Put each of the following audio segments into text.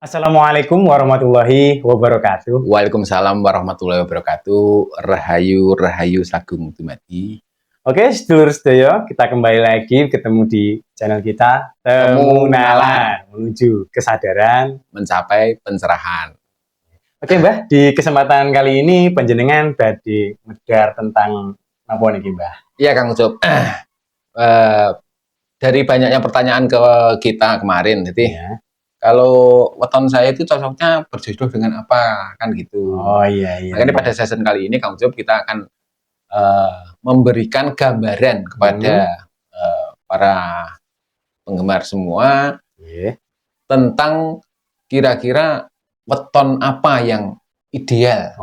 Assalamualaikum warahmatullahi wabarakatuh. Waalaikumsalam warahmatullahi wabarakatuh. Rahayu Rahayu Sagung Dumadi. Oke, sedulur sedaya, kita kembali lagi ketemu di channel kita Temu Nalar menuju kesadaran mencapai pencerahan. Oke, Mbah, di kesempatan kali ini panjenengan badhe medhar tentang apa niki, Mbah? Iya, Kang Ucup. Dari banyaknya pertanyaan ke kita kemarin, jadi Ya. kalau weton saya itu cocoknya berjodoh dengan apa, kan gitu. Oh iya. Makanya pada session kali ini, Kang Ucup, kita akan memberikan gambaran kepada para penggemar semua tentang kira-kira weton apa yang ideal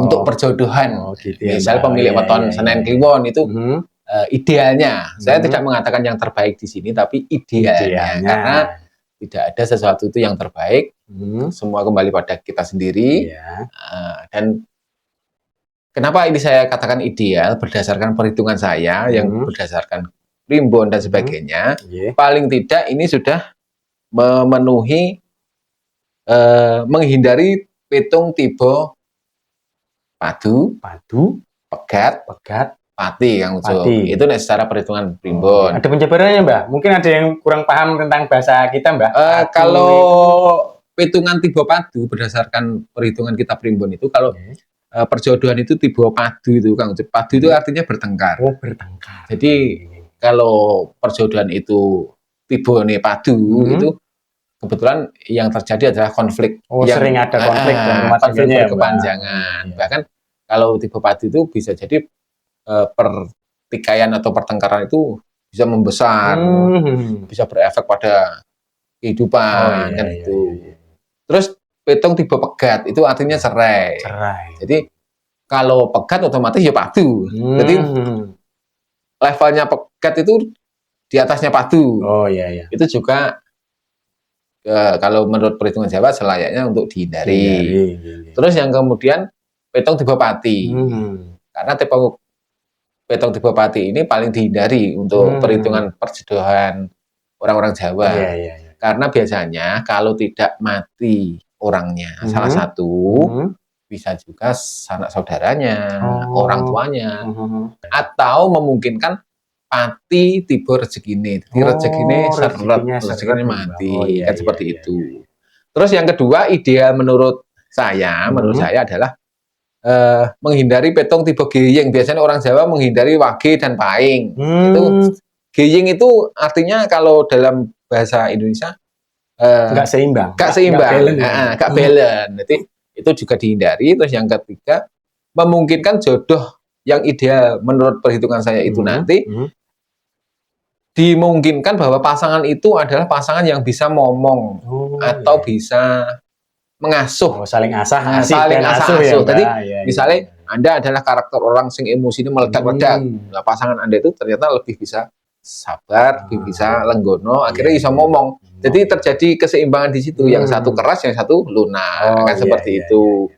untuk perjodohan. Gitu ya, Misal pemilik weton Senen Kliwon itu idealnya. Saya tidak mengatakan yang terbaik di sini, tapi idealnya. Karena tidak ada sesuatu itu yang terbaik. Semua kembali pada kita sendiri. Dan kenapa ini saya katakan ideal? Berdasarkan perhitungan saya yang berdasarkan primbon dan sebagainya. Paling tidak ini sudah memenuhi menghindari pitung tiba padu, pegat, pati, yang itu secara perhitungan primbon. Ada penjabarannya, Mbak? Mungkin ada yang kurang paham tentang bahasa kita, Mbak? Kalau pitungan tiba padu berdasarkan perhitungan kita primbon itu, kalau perjodohan itu tiba padu itu, Kang. Padu itu artinya bertengkar. Oh, bertengkar. Jadi kalau perjodohan itu tiba nih padu itu kebetulan yang terjadi adalah konflik. Sering ada konflik konflik berkepanjangan. Bahkan kalau tiba padu itu bisa jadi pertikaian atau pertengkaran itu bisa membesar, bisa berefek pada kehidupan kan itu. Terus pitung tiba pegat itu artinya cerai. Jadi kalau pegat otomatis ya padu. Jadi levelnya pegat itu di atasnya padu. Itu juga kalau menurut perhitungan Jawa selayaknya untuk dihindari. Terus yang kemudian pitung tiba pati. Karena pitung tiba pati ini paling dihindari untuk perhitungan perjodohan orang-orang Jawa. Karena biasanya kalau tidak mati orangnya salah satu, bisa juga sanak saudaranya, orang tuanya, atau memungkinkan pati tiba rezekine. Jadi rezekine seret, rezekine mati, kan seperti itu. Terus yang kedua, ideal menurut saya adalah menghindari pitung tiba geying. Biasanya orang Jawa menghindari wage dan paing. Itu geying itu artinya kalau dalam bahasa Indonesia nggak seimbang. Nggak balance. Jadi itu juga dihindari. Terus yang ketiga, memungkinkan jodoh yang ideal menurut perhitungan saya itu nanti dimungkinkan bahwa pasangan itu adalah pasangan yang bisa ngomong atau bisa mengasuh, saling asah asuh. Jadi misalnya Anda adalah karakter orang sing emosi ini meledak-ledak, nah, pasangan Anda itu ternyata lebih bisa sabar, lebih bisa lenggono, akhirnya bisa ngomong. Jadi terjadi keseimbangan di situ, yang satu keras, yang satu lunak, kan seperti itu.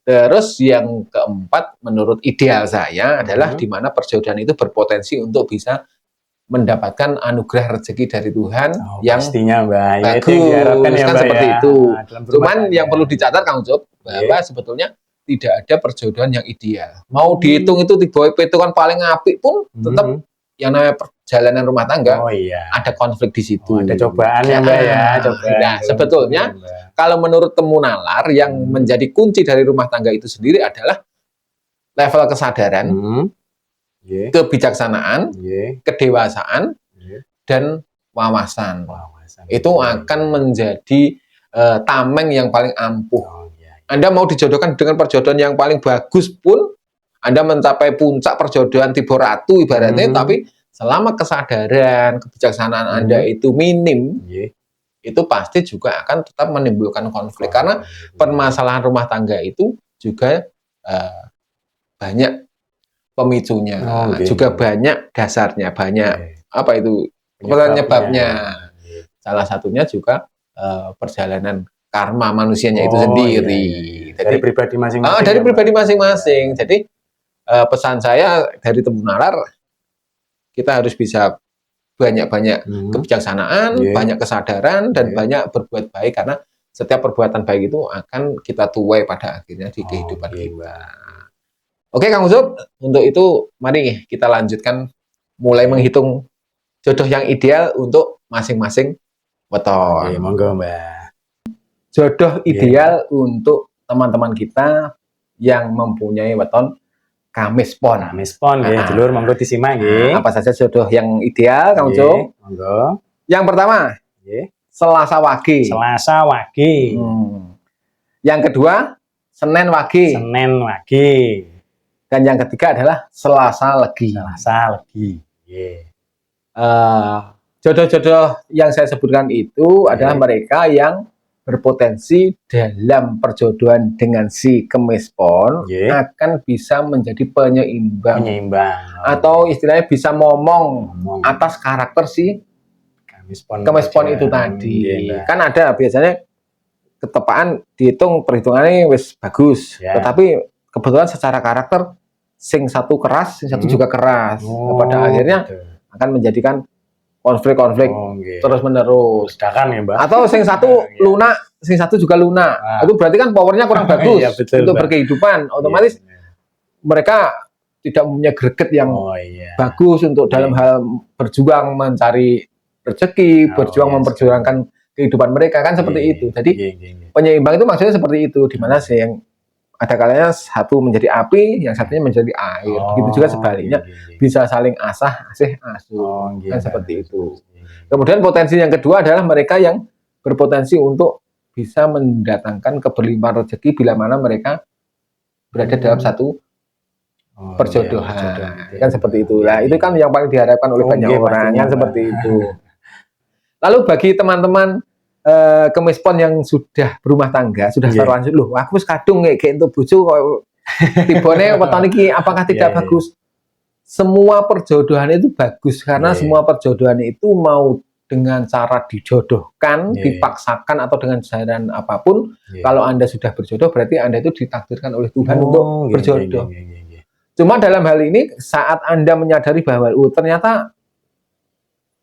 Terus yang keempat, menurut ideal saya adalah di mana perjodohan itu berpotensi untuk bisa mendapatkan anugerah rezeki dari Tuhan yang pastinya, Mbak. Bagus, kan seperti itu. Cuman yang perlu dicatat, Kang Ucup, bahwa sebetulnya tidak ada perjodohan yang ideal. Mau dihitung itu tiba hitungan paling apik pun tetap yang namanya perjalanan rumah tangga ada konflik di situ. Ada cobaan ya, Mbak ya. Nah, sebetulnya kalau menurut Temu Nalar yang menjadi kunci dari rumah tangga itu sendiri adalah level kesadaran, kebijaksanaan, kedewasaan, dan wawasan. Itu akan menjadi tameng yang paling ampuh. Anda mau dijodohkan dengan perjodohan yang paling bagus pun, Anda mencapai puncak perjodohan tiba ratu ibaratnya, tapi selama kesadaran, kebijaksanaan Anda itu minim, itu pasti juga akan tetap menimbulkan konflik. Karena permasalahan rumah tangga itu juga banyak pemicunya, juga banyak dasarnya, banyak apa itu penyebabnya. Salah satunya juga perjalanan karma manusianya itu sendiri. Dari pribadi masing-masing. Dari pribadi masing-masing. Jadi pesan saya dari Temu Nalar, kita harus bisa banyak-banyak kebijaksanaan, banyak kesadaran, dan banyak berbuat baik, karena setiap perbuatan baik itu akan kita tuai pada akhirnya di kehidupan kita. Oke Kang Ucup, untuk itu mari kita lanjutkan mulai menghitung jodoh yang ideal untuk masing-masing weton. Oke, monggo Mbak. Jodoh ideal untuk teman-teman kita yang mempunyai weton Kamis Pon. Kamis Pon nggih, dulur monggo disimak nggih. Apa saja jodoh yang ideal Kang Ucup? Monggo. Yang pertama, Selasa Wage. Selasa Wage. Yang kedua, Senin Wage. Senin Wage. Dan yang ketiga adalah Selasa Legi. Selasa Legi. Jodoh-jodoh yang saya sebutkan itu adalah mereka yang berpotensi dalam perjodohan dengan si Kemis Pon akan bisa menjadi penyeimbang. Atau istilahnya bisa ngomong atas karakter si Kemis Pon itu tadi. Kan ada biasanya ketepaan dihitung perhitungannya wis bagus, tetapi kebetulan secara karakter sing satu keras, sing satu juga keras. Pada akhirnya akan menjadikan konflik-konflik terus menerus. Sedangkan ya Mbak. Atau sing satu lunak, sing satu juga lunak. Itu berarti kan powernya kurang bagus untuk berkehidupan. Otomatis mereka tidak punya greget yang bagus untuk dalam hal berjuang mencari rezeki, berjuang memperjuangkan kehidupan mereka, kan seperti itu. Jadi penyeimbang itu maksudnya seperti itu, di mana sih yang ada kalanya satu menjadi api, yang satunya menjadi air. Begitu juga sebaliknya, bisa saling asah, asih, asuh. Kan seperti itu. Kemudian potensi yang kedua adalah mereka yang berpotensi untuk bisa mendatangkan keberlimpahan rezeki bila mana mereka berada dalam satu perjodohan. Kan seperti itu. Nah, itu kan yang paling diharapkan oleh banyak orang, kan seperti itu. Lalu bagi teman-teman Kemis Pon yang sudah berumah tangga, sudah lanjut loh, aku wis kadung kayak untuk bojo kok tibone weton iki apakah tidak bagus? Semua perjodohan itu bagus karena semua perjodohan itu mau dengan cara dijodohkan, dipaksakan atau dengan jalan apapun, kalau Anda sudah berjodoh berarti Anda itu ditakdirkan oleh Tuhan untuk berjodoh. Cuma dalam hal ini saat Anda menyadari bahwa ternyata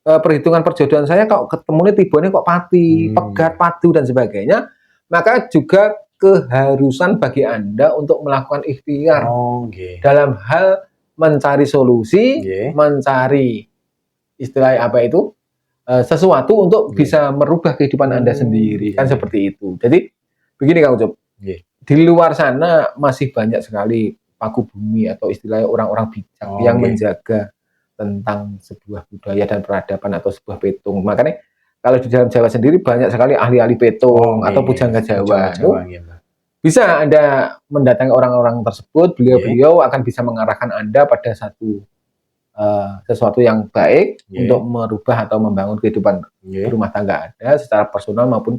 perhitungan perjodohan saya kok ketemunya tibone kok pati, pegat, padu dan sebagainya, maka juga keharusan bagi Anda untuk melakukan ikhtiar dalam hal mencari solusi, mencari istilah apa itu sesuatu untuk bisa merubah kehidupan Anda sendiri, kan seperti itu. Jadi begini Kang Ucup, di luar sana masih banyak sekali paku bumi atau istilahnya orang-orang bijak yang menjaga tentang sebuah budaya dan peradaban atau sebuah petung. Makanya kalau di dalam Jawa sendiri banyak sekali ahli-ahli petung atau pujangga Jawa. Bisa Anda mendatangi orang-orang tersebut, beliau-beliau akan bisa mengarahkan Anda pada sesuatu yang baik untuk merubah atau membangun kehidupan rumah tangga Anda secara personal maupun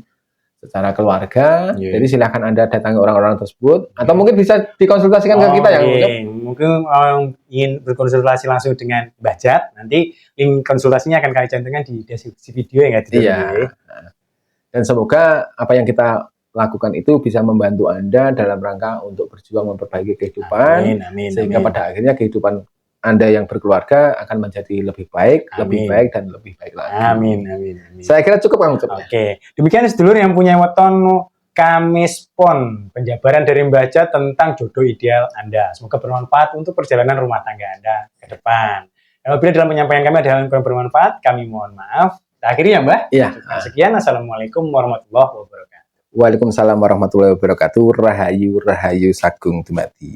secara keluarga. Jadi silahkan Anda datangi orang-orang tersebut atau mungkin bisa dikonsultasikan ke kita yang mungkin ingin berkonsultasi langsung dengan Mbah Jat, nanti link konsultasinya akan kami cantumkan di deskripsi video ya. Dan semoga apa yang kita lakukan itu bisa membantu Anda dalam rangka untuk berjuang memperbaiki kehidupan, sehingga pada akhirnya kehidupan Anda yang berkeluarga akan menjadi lebih baik, lebih baik dan lebih baik lagi. Amin. Saya kira cukup Kang Ucup. Oke, demikian sedulur yang punya weton Kamis Pon, penjabaran dari Mbah Jat tentang jodoh ideal Anda. Semoga bermanfaat untuk perjalanan rumah tangga Anda ke depan. Dan apabila dalam penyampaian kami ada hal yang kurang bermanfaat, kami mohon maaf. Kita akhiri ya Mbah. Sekian, Assalamualaikum warahmatullahi wabarakatuh. Waalaikumsalam warahmatullahi wabarakatuh. Rahayu Sagung Dumadi.